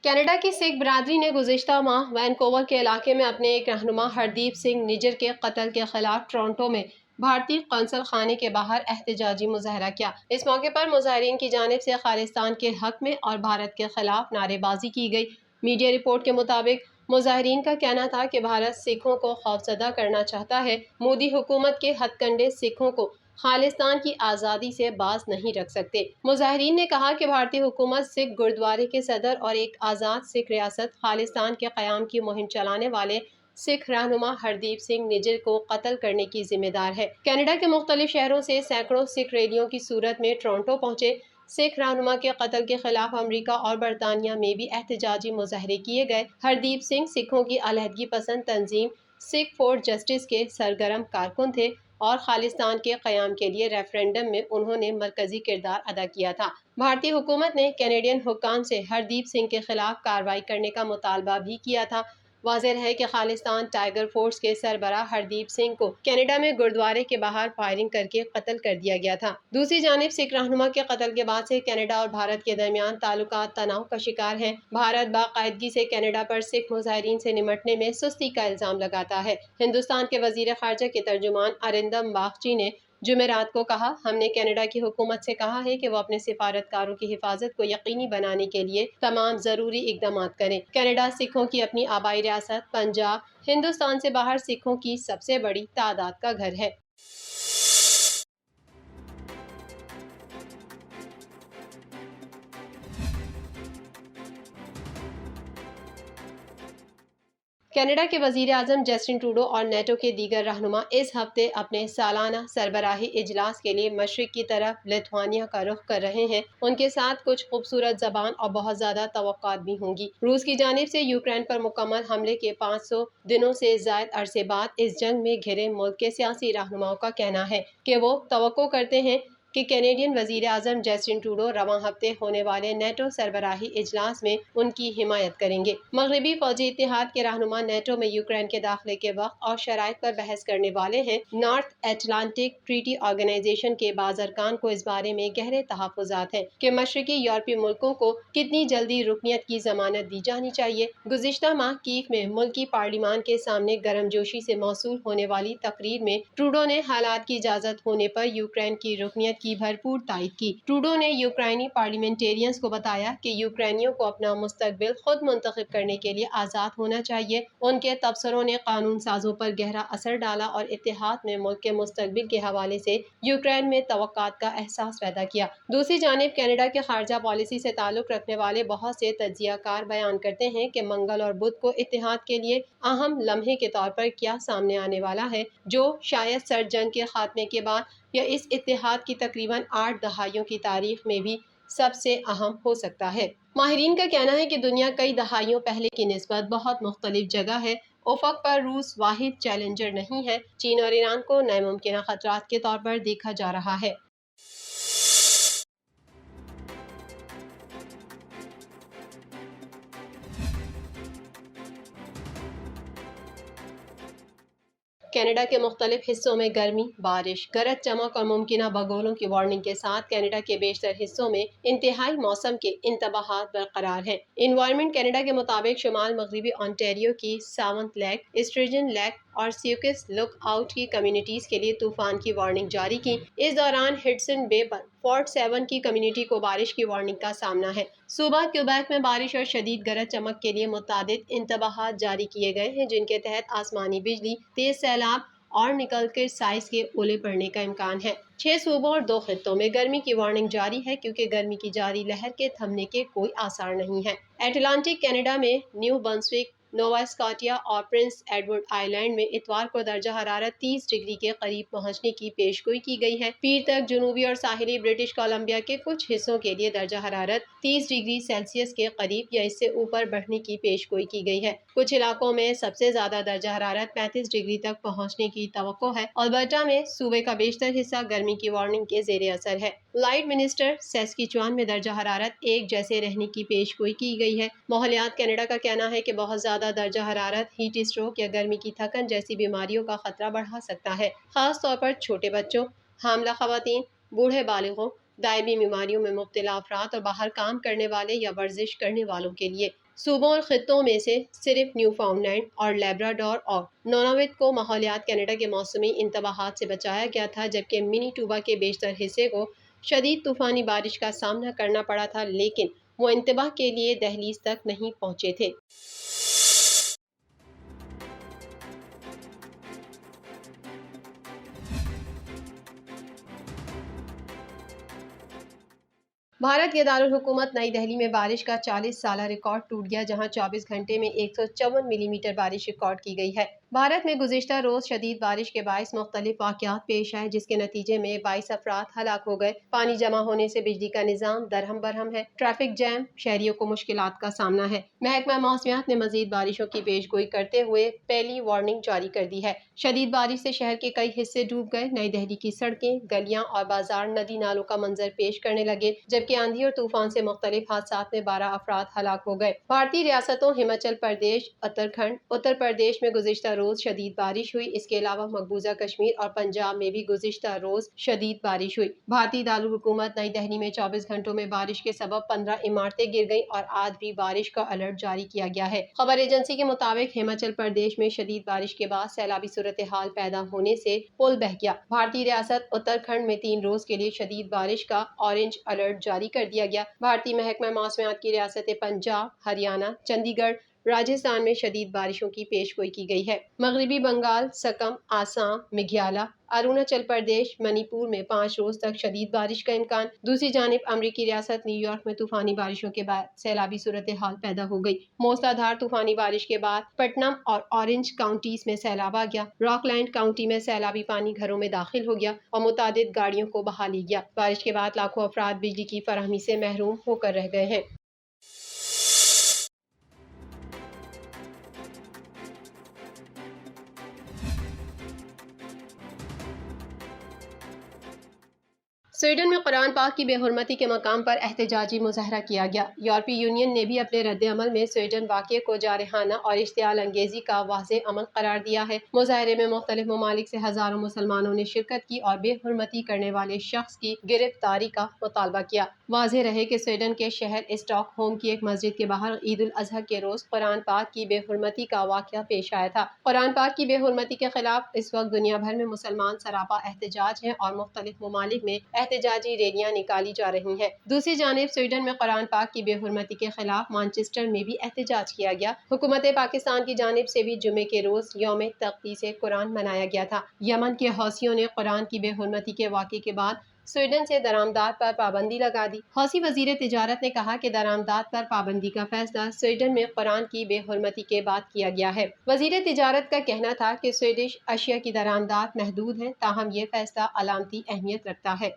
Canada کی سکھ برادری نے گزشتہ ماہ وینکوور کے علاقے میں اپنے ایک رہنما ہردیپ سنگھ نجر کے قتل کے خلاف ٹورنٹو میں بھارتی قونصل خانے کے باہر احتجاجی مظاہرہ کیا۔ اس موقع پر مظاہرین کی جانب سے خالصتان کے حق میں اور بھارت کے خلاف نعرے بازی کی گئی۔ میڈیا رپورٹ کے مطابق مظاہرین کا کہنا تھا کہ بھارت سکھوں کو خوفزدہ کرنا چاہتا ہے۔ مودی حکومت کے ہتھ کنڈے سکھوں کو خالصتان کی آزادی سے باز نہیں رکھ سکتے۔ مظاہرین نے کہا کہ بھارتی حکومت سکھ گردوارے کے صدر اور ایک آزاد سکھ ریاست خالصتان کے قیام کی مہم چلانے والے سکھ رہنما ہردیپ سنگھ نجر کو قتل کرنے کی ذمہ دار ہے۔ کینیڈا کے مختلف شہروں سے سینکڑوں سکھ ریلیوں کی صورت میں ٹورنٹو پہنچے۔ سکھ رہنما کے قتل کے خلاف امریکہ اور برطانیہ میں بھی احتجاجی مظاہرے کیے گئے۔ ہردیپ سنگھ سکھوں کی علیحدگی پسند تنظیم سکھ فور جسٹس کے سرگرم کارکن تھے اور خالصتان کے قیام کے لیے ریفرنڈم میں انہوں نے مرکزی کردار ادا کیا تھا۔ بھارتی حکومت نے کینیڈین حکام سے ہردیپ سنگھ کے خلاف کارروائی کرنے کا مطالبہ بھی کیا تھا۔ واضح ہے کہ خالصتان ٹائیگر فورس کے سربراہ ہردیپ سنگھ کو کینیڈا میں گردوارے کے باہر فائرنگ کر کے قتل کر دیا گیا تھا۔ دوسری جانب سکھ رہنما کے قتل کے بعد سے کینیڈا اور بھارت کے درمیان تعلقات تناؤ کا شکار ہیں۔ بھارت باقاعدگی سے کینیڈا پر سکھ مظاہرین سے نمٹنے میں سستی کا الزام لگاتا ہے۔ ہندوستان کے وزیر خارجہ کے ترجمان ارندم باگچی نے جمعرات کو کہا، ہم نے کینیڈا کی حکومت سے کہا ہے کہ وہ اپنے سفارتکاروں کی حفاظت کو یقینی بنانے کے لیے تمام ضروری اقدامات کریں۔ کینیڈا سکھوں کی اپنی آبائی ریاست پنجاب ہندوستان سے باہر سکھوں کی سب سے بڑی تعداد کا گھر ہے۔ کینیڈا کے وزیر اعظم جسٹن ٹروڈو اور نیٹو کے دیگر رہنما اس ہفتے اپنے سالانہ سربراہی اجلاس کے لیے مشرق کی طرف لتھوانیا کا رخ کر رہے ہیں۔ ان کے ساتھ کچھ خوبصورت زبان اور بہت زیادہ توقعات بھی ہوں گی۔ روس کی جانب سے یوکرین پر مکمل حملے کے 500 دنوں سے زائد عرصے بعد اس جنگ میں گھرے ملک کے سیاسی رہنماؤں کا کہنا ہے کہ وہ توقع کرتے ہیں کہ کینیڈین وزیر اعظم جسٹن ٹروڈو رواں ہفتے ہونے والے نیٹو سربراہی اجلاس میں ان کی حمایت کریں گے۔ مغربی فوجی اتحاد کے رہنما نیٹو میں یوکرین کے داخلے کے وقت اور شرائط پر بحث کرنے والے ہیں۔ نارتھ اٹلانٹک ٹریٹی آرگنائزیشن کے بعض ارکان کو اس بارے میں گہرے تحفظات ہیں کہ مشرقی یورپی ملکوں کو کتنی جلدی رکنیت کی ضمانت دی جانی چاہیے۔ گزشتہ ماہ کیف میں ملکی پارلیمان کے سامنے گرم جوشی سے موصول ہونے والی تقریر میں ٹروڈو نے حالات کی اجازت ہونے پر یوکرین کی رکنیت کی بھرپور تائید کی۔ ٹروڈو نے یوکرینی پارلیمنٹیرینز کو بتایا کہ یوکرینیوں کو اپنا مستقبل خود منتخب کرنے کے لیے آزاد ہونا چاہیے۔ ان کے تبصروں نے قانون سازوں پر گہرا اثر ڈالا اور اتحاد میں ملک کے مستقبل کے حوالے سے یوکرین میں توقعات کا احساس پیدا کیا۔ دوسری جانب کینیڈا کے خارجہ پالیسی سے تعلق رکھنے والے بہت سے تجزیہ کار بیان کرتے ہیں کہ منگل اور بدھ کو اتحاد کے لیے اہم لمحے کے طور پر کیا سامنے آنے والا ہے، جو شاید سرد جنگ کے خاتمے کے بعد یا اس اتحاد کی تقریباً 8 دہائیوں کی تاریخ میں بھی سب سے اہم ہو سکتا ہے۔ ماہرین کا کہنا ہے کہ دنیا کئی دہائیوں پہلے کی نسبت بہت مختلف جگہ ہے۔ افق پر روس واحد چیلنجر نہیں ہے۔ چین اور ایران کو نئے ممکنہ خطرات کے طور پر دیکھا جا رہا ہے۔ کینیڈا کے مختلف حصوں میں گرمی، بارش، گرج چمک اور ممکنہ بگولوں کی وارننگ کے ساتھ کینیڈا کے بیشتر حصوں میں انتہائی موسم کے انتباہات برقرار ہیں۔ انوائرنمنٹ کینیڈا کے مطابق شمال مغربی آنٹیریو کی ساونت لیک، اسٹریجن لیک اور سیوکس لک آؤٹ کی کمیونٹیز کے لیے طوفان کی وارننگ جاری کی۔ اس دوران ہڈسن بے پر فورٹ سیون کی کمیونٹی کو بارش کی وارننگ کا سامنا ہے۔ صوبہ کیوبیک میں بارش اور شدید گرج چمک کے لیے متعدد انتباہات جاری کیے گئے ہیں، جن کے تحت آسمانی بجلی، تیز سیلاب اور نکل کر سائز کے اولے پڑنے کا امکان ہے۔ 6 صوبوں اور 2 خطوں میں گرمی کی وارننگ جاری ہے کیونکہ گرمی کی جاری لہر کے تھمنے کے کوئی آثار نہیں ہیں۔ اٹلانٹک کینیڈا میں نیو برنسوک، نووا اسکاٹیا اور پرنس ایڈورڈ آئی لینڈ میں اتوار کو درجہ حرارت 30 ڈگری کے قریب پہنچنے کی پیشگوئی کی گئی ہے۔ پیر تک جنوبی اور ساحلی برٹش کولمبیا کے کچھ حصوں کے لیے درجہ حرارت 30 ڈگری سیلسیس کے قریب یا اس سے اوپر بڑھنے کی پیشگوئی کی گئی ہے۔ کچھ علاقوں میں سب سے زیادہ درجہ حرارت 35 ڈگری تک پہنچنے کی توقع ہے۔ البرٹا میں صوبے کا بیشتر حصہ گرمی کی وارننگ کے زیر اثر ہے۔ لائٹ منسٹر سیسکیچوان میں درجہ حرارت ایک جیسے رہنے کی پیشگوئی کی گئی ہے۔ ماحولیات کینیڈا کا کہنا ہے کہ بہت زیادہ درجہ حرارت ہیٹ اسٹروک یا گرمی کی تھکن جیسی بیماریوں کا خطرہ بڑھا سکتا ہے، خاص طور پر چھوٹے بچوں، حاملہ خواتین، بوڑھے بالغوں، دائمی بیماریوں میں مبتلا افراد اور باہر کام کرنے والے یا ورزش کرنے والوں کے لیے۔ صوبوں اور خطوں میں سے صرف نیو فاؤنڈ لینڈ اور لیبراڈور اور نوناوت کو ماحولیات کینیڈا کے موسمی انتباہات سے بچایا گیا تھا، جبکہ منیٹوبا کے بیشتر حصے کو شدید طوفانی بارش کا سامنا کرنا پڑا تھا، لیکن وہ انتباہ کے لیے دہلیز تک نہیں پہنچے تھے۔ بھارت کے دارالحکومت نئی دہلی میں بارش کا 40 سالہ ریکارڈ ٹوٹ گیا، جہاں 24 گھنٹے میں 154 ملی میٹر بارش ریکارڈ کی گئی ہے۔ بھارت میں گزشتہ روز شدید بارش کے باعث مختلف واقعات پیش آئے، جس کے نتیجے میں 22 افراد ہلاک ہو گئے۔ پانی جمع ہونے سے بجلی کا نظام درہم برہم ہے، ٹریفک جام، شہریوں کو مشکلات کا سامنا ہے۔ محکمہ موسمیات نے مزید بارشوں کی پیش گوئی کرتے ہوئے پہلی وارننگ جاری کر دی ہے۔ شدید بارش سے شہر کے کئی حصے ڈوب گئے۔ نئی دہلی کی سڑکیں، گلیاں اور بازار ندی نالوں کا منظر پیش کرنے لگے، جبکہ آندھی اور طوفان سے مختلف حادثات میں 12 افراد ہلاک ہو گئے۔ بھارتی ریاستوں ہماچل پردیش، اتر پردیش میں گزشتہ روز شدید بارش ہوئی۔ اس کے علاوہ مقبوضہ کشمیر اور پنجاب میں بھی گزشتہ روز شدید بارش ہوئی۔ بھارتی دارالحکومت نئی دہلی میں 24 گھنٹوں میں بارش کے سبب 15 عمارتیں گر گئیں اور آج بھی بارش کا الرٹ جاری کیا گیا ہے۔ خبر ایجنسی کے مطابق ہماچل پردیش میں شدید بارش کے بعد سیلابی صورتحال پیدا ہونے سے پل بہہ گیا۔ بھارتی ریاست اتراکھنڈ میں 3 روز کے لیے شدید بارش کا آرنج الرٹ جاری کر دیا گیا۔ بھارتی محکمہ موسمیات کی ریاستیں پنجاب، ہریانہ، چندی گڑھ، راجستھان میں شدید بارشوں کی پیش گوئی کی گئی ہے۔ مغربی بنگال، سکم، آسام، میگھالیہ، اروناچل پردیش، منی پور میں 5 روز تک شدید بارش کا امکان۔ دوسری جانب امریکی ریاست نیو یارک میں طوفانی بارشوں کے بعد سیلابی صورتحال پیدا ہو گئی۔ موسلا دھار طوفانی بارش کے بعد پٹنم اور اورنج کاؤنٹیز میں سیلاب آ گیا۔ راک لینڈ کاؤنٹی میں سیلابی پانی گھروں میں داخل ہو گیا اور متعدد گاڑیوں کو بہا لی گیا۔ بارش کے بعد لاکھوں افراد بجلی کی فراہمی سے محروم ہو کر رہ گئے ہیں۔ سویڈن میں قرآن پاک کی بے حرمتی کے مقام پر احتجاجی مظاہرہ کیا گیا۔ یورپی یونین نے بھی اپنے رد عمل میں سویڈن واقعے کو جارحانہ اور اشتعال انگیزی کا واضح عمل قرار دیا ہے۔ مظاہرے میں مختلف ممالک سے ہزاروں مسلمانوں نے شرکت کی اور بے حرمتی کرنے والے شخص کی گرفتاری کا مطالبہ کیا۔ واضح رہے کہ سویڈن کے شہر اسٹاک ہوم کی ایک مسجد کے باہر عید الاضحیٰ کے روز قرآن پاک کی بے حرمتی کا واقعہ پیش آیا تھا۔ قرآن پاک کی بے حرمتی کے خلاف اس وقت دنیا بھر میں مسلمان سراپا احتجاج ہیں اور مختلف ممالک میں احتجاجی ریلیاں نکالی جا رہی ہیں۔ دوسری جانب سویڈن میں قرآن پاک کی بے حرمتی کے خلاف مانچسٹر میں بھی احتجاج کیا گیا۔ حکومت پاکستان کی جانب سے بھی جمعے کے روز یوم تقدیس قرآن منایا گیا تھا۔ یمن کے حوثیوں نے قرآن کی بے حرمتی کے واقعے کے بعد سویڈن سے درآمدات پر پابندی لگا دی۔ حوثی وزیر تجارت نے کہا کہ درآمدات پر پابندی کا فیصلہ سویڈن میں قرآن کی بے حرمتی کے بعد کیا گیا ہے۔ وزیر تجارت کا کہنا تھا کہ سویڈش اشیاء کی درآمدات محدود ہیں، تاہم یہ فیصلہ علامتی اہمیت رکھتا ہے۔